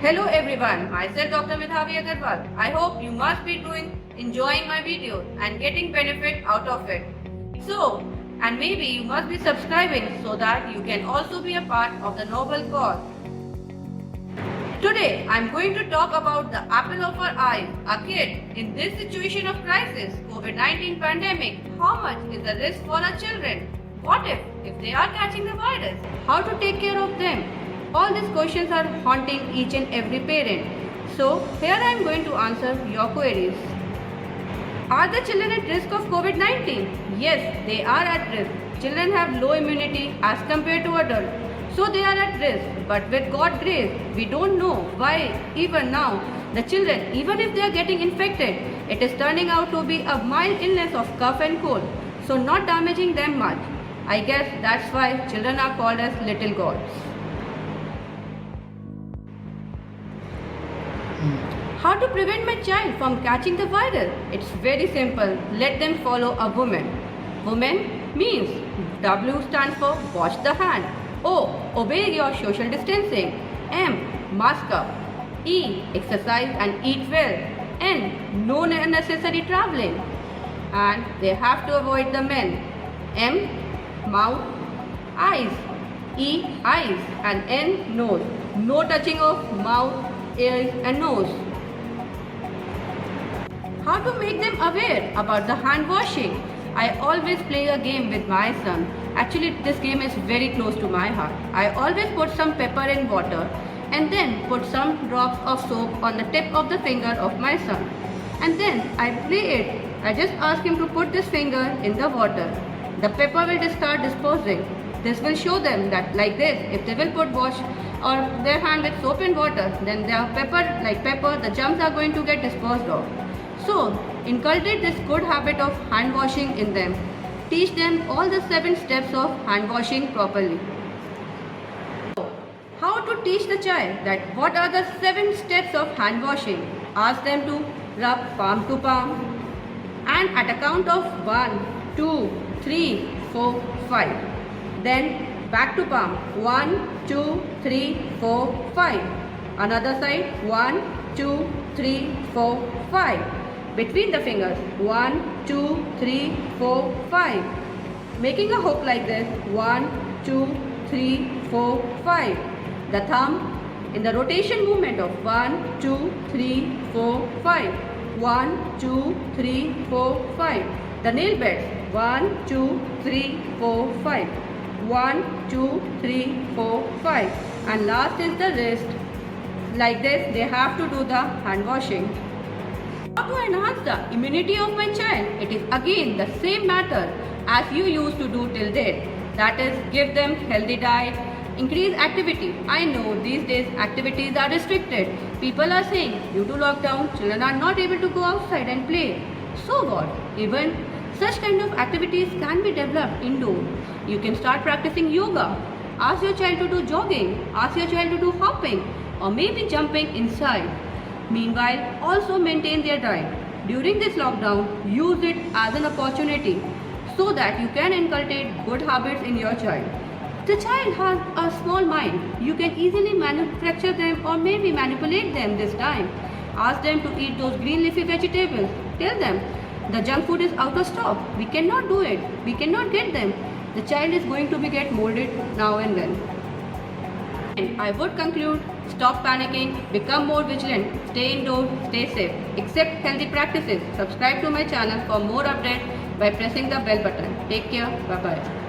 Hello everyone, myself Dr. Medhavi Agarwal. I hope you must be enjoying my videos and getting benefit out of it. And maybe you must be subscribing so that you can also be a part of the noble cause. Today, I am going to talk about the apple of our eye, a kid. In this situation of crisis, COVID-19 pandemic, how much is the risk for our children? What if they are catching the virus? How to take care of them? All these questions are haunting each and every parent. So, here I am going to answer your queries. Are the children at risk of COVID-19? Yes, they are at risk. Children have low immunity as compared to adults. So they are at risk, but with God's grace, we don't know why even now the children, even if they are getting infected, it is turning out to be a mild illness of cough and cold, so not damaging them much. I guess that's why children are called as little gods. How to prevent my child from catching the virus? It's very simple. Let them follow a woman. Woman means W stands for wash the hand. O, obey your social distancing. M, mask up. E, exercise and eat well. N, no unnecessary traveling. And they have to avoid the men. M, mouth, eyes. E, eyes. And N, nose. No touching of mouth, ears and nose. How to make them aware about the hand washing? I always play a game with my son. Actually, this game is very close to my heart. I always put some pepper in water and then put some drops of soap on the tip of the finger of my son. And then I play it. I just ask him to put this finger in the water. The pepper will start disposing. This will show them that like this, if they will put wash or their hand with soap and water, then their pepper, the germs are going to get disposed of. So, inculcate this good habit of hand washing in them. Teach them all the 7 steps of hand washing properly. How to teach the child that what are the 7 steps of hand washing? Ask them to rub palm to palm and at a count of 1, 2, 3, 4, 5. Then back to palm 1, 2, 3, 4, 5. Another side 1, 2, 3, 4, 5. Between the fingers 1, 2, 3, 4, 5. Making a hook like this 1, 2, 3, 4, 5. The thumb in the rotation movement of 1, 2, 3, 4, 5. 1, 2, 3, 4, 5. The nail beds 1, 2, 3, 4, 5. 1, 2, 3, 4, 5. And last is the wrist. Like this they have to do the hand washing. How to enhance the immunity of my child? It is again the same matter as you used to do till date. That is, give them healthy diet, increase activity. I know these days activities are restricted. People are saying due to lockdown, children are not able to go outside and play. So what? Even such kind of activities can be developed indoor. You can start practicing yoga. Ask your child to do jogging. Ask your child to do hopping or maybe jumping inside. Meanwhile, also maintain their diet. During this lockdown, use it as an opportunity so that you can inculcate good habits in your child. The child has a small mind. You can easily manufacture them or maybe manipulate them this time. Ask them to eat those green leafy vegetables. Tell them the junk food is out of stock. We cannot do it. We cannot get them. The child is going to get molded now and then. And I would conclude, stop panicking, become more vigilant, stay indoors, stay safe, accept healthy practices, subscribe to my channel for more updates by pressing the bell button. Take care, bye bye.